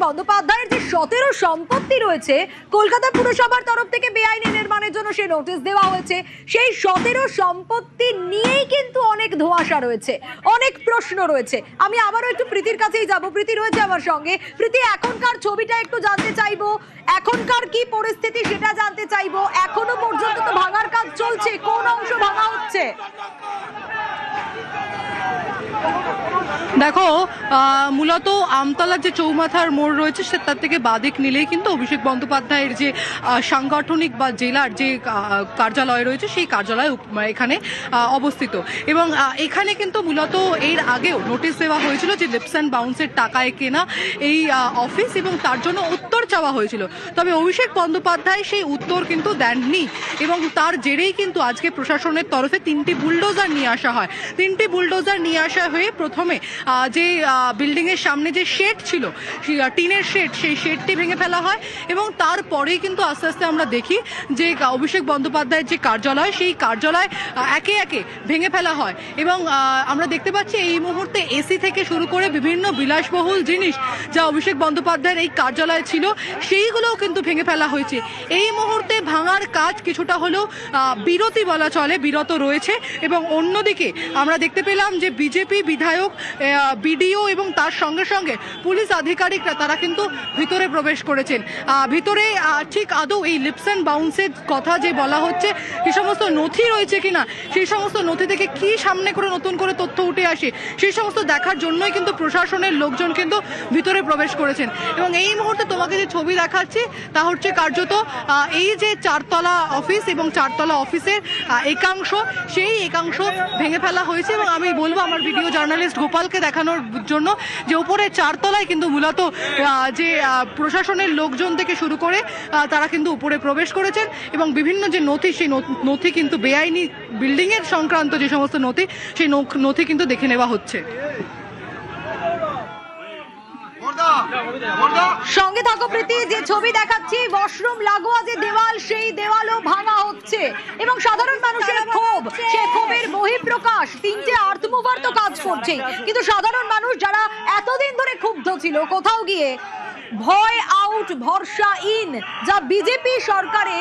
বন্দ্যোপাধ্যায়ের যে 17 সম্পত্তি রয়েছে কলকাতা পুরসভার তরফ থেকে বেআইনি নির্মাণের জন্য সে নোটিশ দেওয়া হয়েছে, সেই 17 সম্পত্তি নিয়েই কিন্তু অনেক ধোঁয়াশা রয়েছে, অনেক প্রশ্ন রয়েছে। আমি আবারও একটু প্রীতির কাছেই যাব। প্রীতি রয়েছে আমার সঙ্গে। প্রীতি, এখনকার ছবিটা একটু জানতে চাইবো, এখনকার কি পরিস্থিতি সেটা জানতে চাইবো। এখনো পর্যন্ত তো ভাঙার কাজ চলছে, কোন অংশ ভাঙা হচ্ছে? দেখো, মূলত আমতলার যে চৌমাথার মোড় রয়েছে সে তার থেকে বাদিক নিলেই কিন্তু অভিষেক বন্দ্যোপাধ্যায়ের যে সাংগঠনিক বা জেলার যে কার্যালয় রয়েছে সেই কার্যালয় এখানে অবস্থিত। এবং এখানে কিন্তু মূলত এর আগেও নোটিশ দেওয়া হয়েছিল যে লিপস অ্যান্ড বাউন্সের টাকায় কেনা এই অফিস, এবং তার জন্য উত্তর চাওয়া হয়েছিল। তবে অভিষেক বন্দ্যোপাধ্যায় সেই উত্তর কিন্তু দেননি, এবং তার জেরেই কিন্তু আজকে প্রশাসনের তরফে 3টি বুলডোজার নিয়ে আসা হয়। 3টি বুলডোজার নিয়ে আসা হয়ে প্রথমে যে বিল্ডিং এর সামনে যে শেড ছিল, টিনের শেড, সেই শেডটি ভেঙে ফেলা হয়। এবং তারপরেই কিন্তু আস্তে আস্তে আমরা দেখি যে অভিষেক বন্দ্যোপাধ্যায়ের যে কার্যালয়, সেই কার্যালয় একে একে ভেঙে ফেলা হয়। এবং আমরা দেখতে পাচ্ছি এই মুহূর্তে এসি থেকে শুরু করে বিভিন্ন বিলাসবহুল জিনিস যা অভিষেক বন্দ্যোপাধ্যায়ের এই কার্যালয়ে ছিল সেইগুলোও কিন্তু ভেঙে ফেলা হয়েছে। এই মুহূর্তে ভাঙার কাজ কিছুটা হলেও বিরতি বলা চলে, বিরত রয়েছে। এবং অন্যদিকে আমরা দেখতে পেলাম যে বিজেপি বিধায়ক, বিডিও এবং তার সঙ্গে সঙ্গে পুলিশ আধিকারিকরা তারা কিন্তু ভিতরে প্রবেশ করেছেন। ভিতরে ঠিক আদৌ এই লিপস অ্যান্ড বাউন্সের কথা যে বলা হচ্ছে কি সমস্ত নথি রয়েছে কিনা, সেই সমস্ত নথি থেকে কি সামনে করে নতুন করে তথ্য উঠে আসে সেই সমস্ত দেখার জন্যই কিন্তু প্রশাসনের লোকজন কিন্তু ভিতরে প্রবেশ করেছেন। এবং এই মুহূর্তে তোমাকে যে ছবি দেখাচ্ছি তা হচ্ছে কার্যত এই যে 4তলা অফিস এবং 4তলা অফিসের একাংশ, সেই একাংশ ভেঙে ফেলা হয়েছে। এবং আমি বলবো আমার ভিডিও জার্নালিস্ট গোপালকে দেখানোর জন্য যে উপরে 4তলায় কিন্তু মূলত যে প্রশাসনের লোকজন থেকে শুরু করে তারা কিন্তু উপরে প্রবেশ করেছেন, এবং বিভিন্ন যে নথি, সেই নথি কিন্তু বেআইনি বিল্ডিং এর সংক্রান্ত যে সমস্ত নথি, সেই নথি কিন্তু দেখে নেওয়া হচ্ছে। সঙ্গে থাকো প্রীতি। যে ছবি দেখাচ্ছি, ওয়াশরুম লাগোয়া যে দেওয়াল, সেই দেওয়ালও ভাঙা হচ্ছে। এবং সাধারণ মানুষের ক্ষোভ, সে ক্ষোভের বহিঃপ্রকাশ। 3টে আর্থ মুভার তো কাজ করছে, কিন্তু সাধারণ মানুষ যারা এতদিন ধরে ক্ষুব্ধ ছিল, কোথাও গিয়ে ভয় আউট ভরসা ইন, যা বিজেপি সরকারে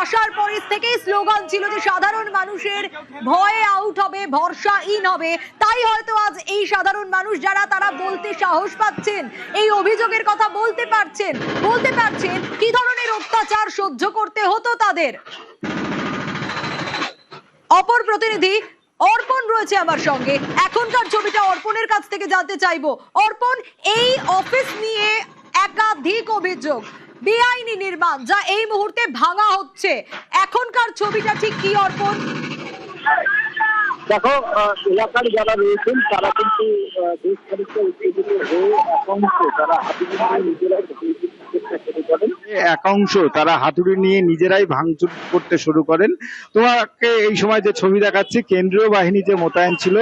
আসার পরে থেকেই স্লোগান ছিল যে সাধারণ মানুষের ভয় আউট হবে, ভরসা ইন হবে। তাই হয়তো আজ এই সাধারণ মানুষ যারা, তারা বলতে সাহস পাচ্ছেন, এই অভিযোগের কথা বলতে পারছেন কি ধরনের অত্যাচার সহ্য করতে হতো তাদের। অপর প্রতিনিধি অর্পণ রয়েছে আমার সঙ্গে। এখনকার ছবিটা অর্পণের কাছ থেকে জানতে চাইবো। অর্পণ, এই অফিস নিয়ে একাধিক অভিযোগ, বেআইনি নির্মাণ যা এই মুহূর্তে ভাঙা হচ্ছে, এখনকার ছবিটা ঠিক কি অর্পণ? দেখো, এলাকার যারা রয়েছেন তারা কিন্তু বেশ খানিকটা উত্তেজিত হয়ে একাংশ তারা হাতুড়ি নিয়ে নিজেরাই ভাঙচুর করতে শুরু করেন। তোমাকে এই সময় যে ছবি দেখাচ্ছি, কেন্দ্রীয় বাহিনী যে মোতায়েন ছিল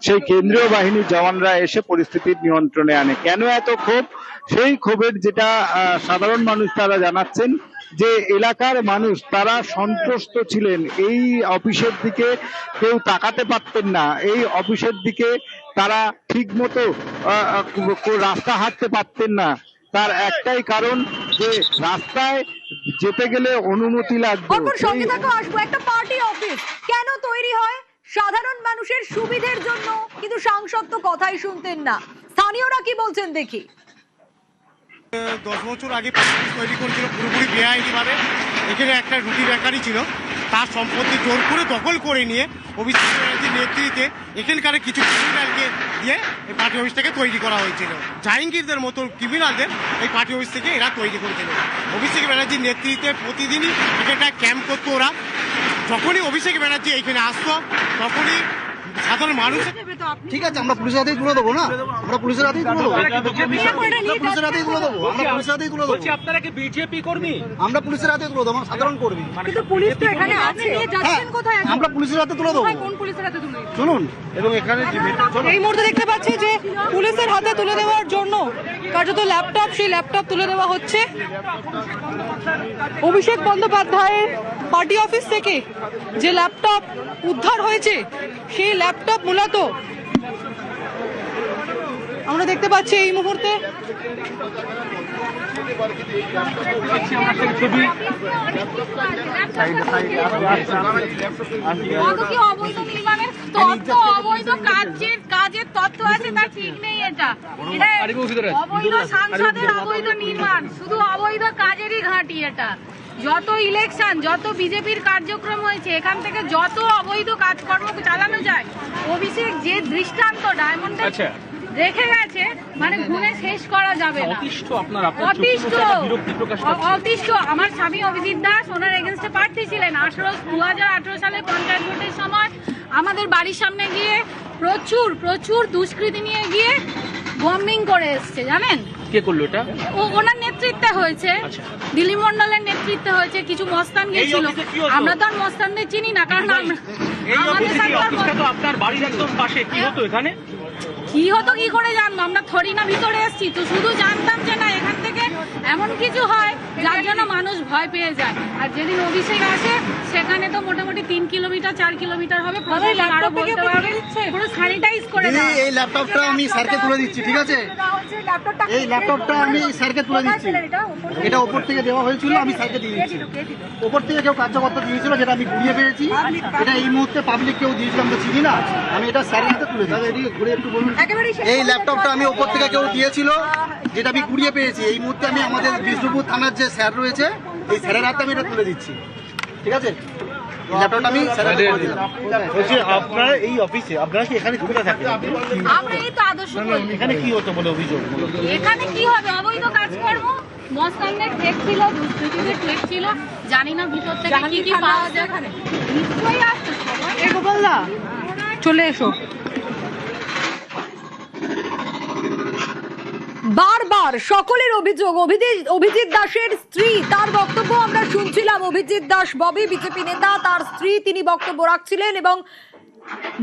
সেই কেন্দ্রীয় বাহিনীর জওয়ানরা এসে পরিস্থিতির নিয়ন্ত্রণে আনে। কেন এত ক্ষোভ? সেই ক্ষোভের যেটা সাধারণ মানুষ তারা জানাচ্ছেন যে এলাকার মানুষ তারা সন্ত্রস্ত ছিলেন, এই অফিসের দিকে কেউ তাকাতে পারতেন না, এই অফিসের দিকে তারা ঠিক মতো রাস্তা হাঁটতে পারতেন না। তার একটাই কারণ যে রাস্তায় যেতে গেলে অনুমতি লাগবে। সঙ্গে থাকো, আসবো। একটা পার্টি অফিস কেন তৈরি হয়? সাধারণ মানুষের সুবিধের জন্য, কিন্তু সাংসদ তো কথাই শুনতেন না। স্থানীয়রা কি বলছেন দেখি। 10 বছর আগে তৈরি করেছিল পুরোপুরি বেআইনি ভাবে। এখানে একটা রুটি বেকারি ছিল, তার সম্পত্তি জোর করে দখল করে নিয়ে অভিষেক ব্যানার্জির নেতৃত্বে এখানকার কিছু ক্রিমিনালকে দিয়ে এই পার্টি অফিসটাকে তৈরি করা হয়েছিল। জাহাঙ্গীরদের মতো ক্রিমিনালদের এই পার্টি অফিস থেকে এরা তৈরি করেছিল। অভিষেক ব্যানার্জির নেতৃত্বে প্রতিদিনই এখানটা ক্যাম্প করতো ওরা। যখনই অভিষেক ব্যানার্জি এখানে আসতো তখনই সাধারণ মানুষ। ঠিক আছে, আমরা পুলিশের হাতেই তুলে দেবো না, আমরা পুলিশের হাতেই তুলে দেবো, পুলিশের হাতেই তুলে দেবো, আমরা পুলিশের হাতেই তুলে দেবো। আপনারা কি বিজেপি কর্মী? আমরা পুলিশের হাতে তুলে দেবো, আমরা সাধারণ কর্মী। কিন্তু পুলিশ তো এখানে আছে, যাচ্ছেন কোথায়? আমরা পুলিশের হাতে তুলে দেবো। কোন পুলিশের হাতে তুলে দেবো? শুনুন, এবং এখানে এই মুহূর্তে দেখতে পাচ্ছি যে পুলিশের হাতে তুলে দেওয়ার জন্য কার্যত ল্যাপটপ, সেই ল্যাপটপ তুলে দেওয়া হচ্ছে। অভিষেক বন্দ্যোপাধ্যায়ের পার্টি অফিস থেকে যে ল্যাপটপ উদ্ধার হয়েছে, সেই ল্যাপটপ মূলত আমরা দেখতে পাচ্ছি এই মুহূর্তে কত কি অবৈধ নির্মাণের তথ্য, অবৈধ কাজের তথ্য আছে, তার ঠিক নেই। এটা অবৈধ সাংসদের অবৈধ নির্মাণ, শুধু অবৈধ কাজেরই ঘাঁটি। এটা যত ইলেকশন, যত বিজেপির কার্যক্রম হয়েছে, এখান থেকে যত অবৈধ কাজকর্ম চালানো যায়, অভিষেক যে দৃষ্টান্ত ডায়মন্ডে রেখে গেছে, মানে গুণে শেষ করা যাবে না। অতিষ্ঠ। আমার স্বামী অভিজিৎ দাস ওনার এগেনস্টে প্রার্থী ছিলেন। 2018 সালে পঞ্চায়েত ভোটের সময় আমাদের বাড়ির সামনে গিয়ে প্রচুর দুষ্কৃতী নিয়ে গিয়ে বম্বিং করে এসছে। জানেন কে করলো এটা? ওনার নেতৃত্বে হয়েছে, দিলীপ মন্ডলের নেতৃত্বে হয়েছে। কিছু মস্তান গেছিল, আমরা তো আর মস্তানদের চিনি না, কারণ আপনার বাড়ির একদম পাশে। কি হতো এখানে? কি হতো কি করে জানবো? আমরা থরি না ভিতরে এসেছি, তো শুধু জানতাম যে না এখান থেকে এমন কিছু হয় যার জন্য মানুষ ভয় পেয়ে যায়। আর যেদিন অভিষেক আসে সেখানে তো মোটামুটি 3 কিলোমিটার 4 কিলোমিটার হবে, আরো বলতে পারবে, পুরো স্যানিটাইজ করে দেওয়া। এই ল্যাপটপটা আমি স্যারকে তুলে দিচ্ছি, ঠিক আছে? এই ল্যাপটপটা আমি স্যারকে তুলে দিচ্ছি। এটা ওপর থেকে দেওয়া হয়েছিল, আমি স্যারকে দিয়ে দিচ্ছি। ওপর থেকে কেউ কার্যকর্তা দিয়েছিল, যেটা আমি ঘুরিয়ে পেয়েছি। এটা এই মুহূর্তে পাবলিক কেউ দিয়েছিল, আমরা চিনি না। আমি এটা স্যারের হাতে তুলে দিচ্ছি। এদিকে ঘুরে একটু বলুন। এই ল্যাপটপটা আমি ওপর থেকে কেউ দিয়েছিল, যেটা আমি কুড়িয়ে পেয়েছি। এই মুহূর্তে আমি আমাদের বিষ্ণুপুর থানার যে স্যার রয়েছে, এই স্যারের হাতে আমি এটা তুলে দিচ্ছি, ঠিক আছে? ল্যাপটপটা আমি স্যারের হাতে তুলে দিলাম। বলছি আপনারা এই অফিসে, আপনারা কি এখানে কোথায় থাকেন? আমরা এই তো আদর্শ করি। এখানে কি হতো বলে অভিযোগ? এখানে কি হবে? অবৈধ কাজকর্ম, মস্তানদের ঠেক ছিল, দুষ্কৃতীদের ঠেক ছিল। জানি না ভিতর থেকে কি কি পাওয়া যায়। নিশ্চয়ই আসছে সবাই। গোপালদা চলে এসো। বারবার সকলের অভিযোগ, অভিজিৎ দাসের স্ত্রী, তার বক্তব্য আমরা শুনছিলাম। অভিজিৎ দাস ববি, বিজেপি নেতা, তার স্ত্রী, তিনি বক্তব্য রাখছিলেন এবং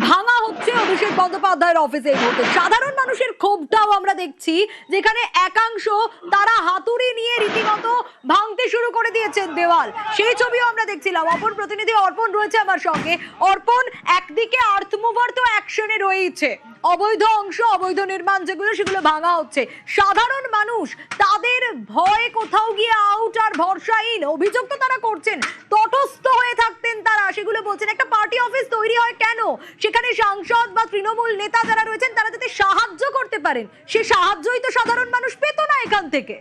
ভাঙা হচ্ছে অভিষেক বন্দ্যোপাধ্যায়ের অফিসে এই মুহূর্তে। সাধারণ মানুষের ক্ষোভটাও আমরা দেখছি, যেখানে একাংশ তারা হাতুড়ি নিয়ে রীতিমতো ভাঙতে শুরু করে দিয়েছেন দেওয়াল, সেই ছবিও আমরা দেখছিলাম। অপর প্রতিনিধি অর্পণ রয়েছে আমার সঙ্গে। অর্পণ, একদিকে আর্থ মুভার তো অ্যাকশনে রয়েছে, অবৈধ অংশ, অবৈধ নির্মাণ যেগুলো, সেগুলো ভাঙা হচ্ছে। সাধারণ মানুষ তাদের ভয়ে কোথাও গিয়ে আউট আর ভরসাহীন। অভিযোগ তো তারা করছেন, তটস্থ হয়ে থাকতেন তারা, সেগুলো বলছেন। একটা পার্টি অফিস তৈরি হয় কেন? সেখানে সাংসদ বা তৃণমূল নেতা যারা রয়েছেন তারা যাতে সাহায্য করতে পারেন, সে সাহায্যই তো সাধারণ মানুষ পেত না এখান থেকে।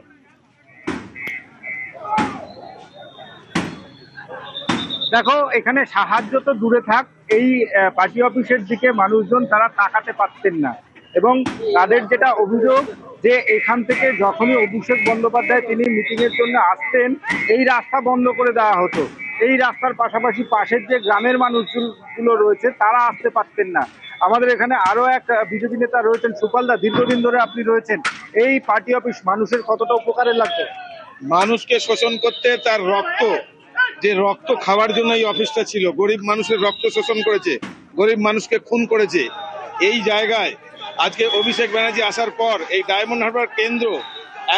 দেখো, এখানে সাহায্য তো দূরে থাক, এই পার্টি অফিসের দিকে মানুষজন তারা তাকাতে পারতেন না। এবং তাদের যেটা অভিযোগ, যে এখান থেকে যখনই অভিষেক বন্দ্যোপাধ্যায় তিনি মিটিং এর জন্য আসতেন, এই রাস্তা বন্ধ করে দেওয়া হতো। এই রাস্তার পাশাপাশি পাশের যে গ্রামের মানুষগুলো রয়েছে তারা আসতে পারতেন না। আমাদের এখানে আরো এক বিজেপি নেতা রয়েছেন, সুপালদা, দীর্ঘদিন ধরে আপনি রয়েছেন। এই পার্টি অফিস মানুষের কতটা উপকারে লাগবে? মানুষকে শোষণ করতে, তার রক্ত খাওয়ার জন্য এই অফিসটা ছিল। গরিব মানুষের রক্ত শোষণ করেছে, গরিব মানুষকে খুন করেছে। এই জায়গায় আজকে অভিষেক ব্যানার্জি আসার পর এই ডায়মন্ড হারবার কেন্দ্র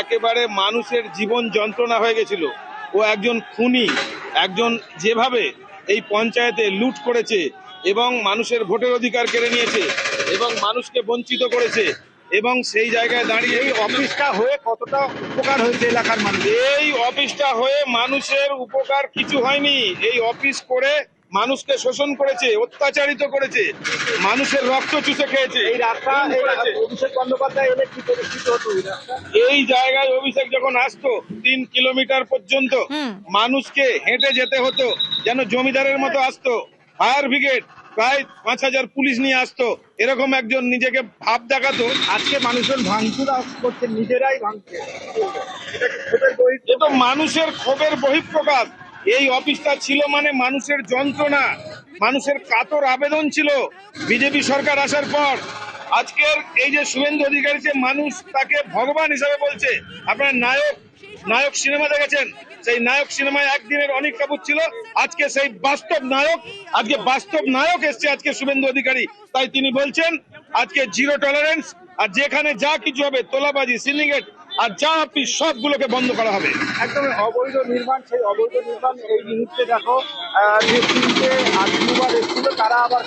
একেবারে মানুষের জীবন যন্ত্রণা হয়ে গেছিল। ও একজন খুনি, একজন যেভাবে এই পঞ্চায়েতে লুট করেছে এবং মানুষের ভোটের অধিকার কেড়ে নিয়েছে এবং মানুষকে বঞ্চিত করেছে, এবং সেই জায়গায় দাঁড়িয়ে এই অফিসটা হয়ে কতটা উপকার হয়েছে এলাকার মানুষ। এই অফিসটা হয়ে মানুষের উপকার কিছু হয়নি। এই অফিস করে মানুষকে শোষণ করেছে, অত্যাচারিত করেছে, মানুষের রক্ত চুষে খেয়েছে। এই রাস্তা অভিষেক বন্দ্যোপাধ্যায় এলে কি পরিস্থিতি হতো? এই জায়গায় অভিষেক যখন আসতো 3 কিলোমিটার পর্যন্ত মানুষকে হেঁটে যেতে হতো, যেন জমিদারের মতো আসতো। ফায়ার ব্রিগেড প্রায় 5000 পুলিশ নিয়ে আসতো, এরকম একজন নিজেকে ভাব দেখাতো। আজকে মানুষজন ভাঙচুর করছে, নিজেরাই ভাঙছে। এ তো মানুষের ক্ষোভের বহিঃপ্রকাশ। এই অফিসটা ছিল মানে মানুষের যন্ত্রণা, মানুষের কাতর আবেদন ছিল। বিজেপি সরকার আসার পর আজকের এই যে শুভেন্দু অধিকারী, যে মানুষ তাকে ভগবান হিসাবে বলছে। আপনার নায়ক সিনেমা দেখেছেন, সেই নায়ক সিনেমায় একদিনের অনেক কাপুর ছিল, আজকে সেই বাস্তব নায়ক এসছে আজকে শুভেন্দু অধিকারী। তাই তিনি বলছেন আজকে জিরো টলারেন্স, আর যেখানে যা কিছু হবে, তোলাবাজি, সিন্ডিকেট আর যা আপনি সবগুলোকে বন্ধ করা হবে। একদম অবৈধ নির্মাণ, সেই অবৈধ নির্মাণ এই মুহূর্তে দেখো যে তিনটে আর্থ মুভার এসেছিল, তারা আবার